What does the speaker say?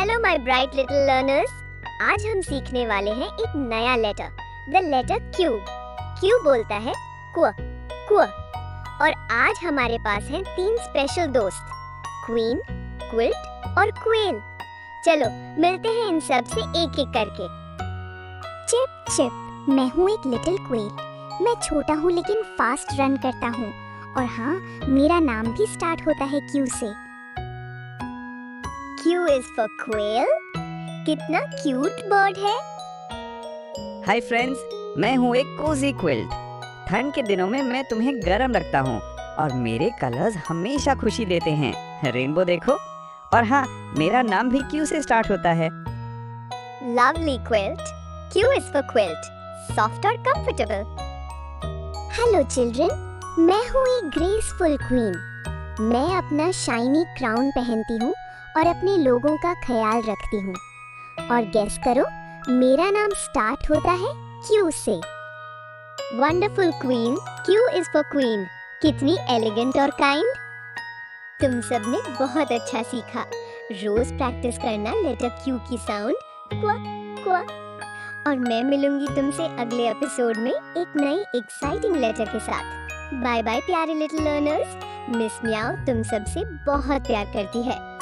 Hello my bright little learners. आज हम सीखने वाले हैं एक नया letter, the letter Q. Q बोलता है क्व, क्व। और आज हमारे पास हैं 3 स्पेशल दोस्त, क्वीन, क्विल्ट और क्वेल। चलो मिलते हैं इन सब से एक एक करके। चिप चिप, मैं हूँ एक लिटिल क्वेल। मैं छोटा हूँ लेकिन फास्ट रन करता हूँ। और हाँ, मेरा नाम भी स्टार्ट होता है क्यू से। Q is for quail. कितना क्यूट बर्ड है। हाय फ्रेंड्स, मैं हूँ एक कोजी क्विल्ट। ठंड के दिनों में मैं तुम्हें गर्म रखता हूँ और मेरे कलर्स हमेशा खुशी देते हैं। रेनबो देखो। और हाँ, मेरा नाम भी क्यू से स्टार्ट होता है। Lovely quilt. Q is for quilt, soft और कंफर्टेबल। हेलो चिल्ड्रन, मैं हूँ एक ग्रेसफुल क्वीन। मैं अपना शाइनी क्राउन पहनती हूँ और अपने लोगों का ख्याल रखती हूँ। और गेस करो, मेरा नाम स्टार्ट होता है क्यू से। Wonderful queen, Q is for queen. कितनी एलिगेंट और काइंड। तुम सब ने बहुत अच्छा सीखा। रोज प्रैक्टिस करना लेटर क्यू की साउंड क्वा क्वा। और मैं मिलूंगी तुमसे अगले एपिसोड में एक नई एक्साइटिंग लेटर के साथ। बाय बाय प्यारे लिटिल लर्नर्स। मिस म्याओ तुम सबसे बहुत प्यार करती है।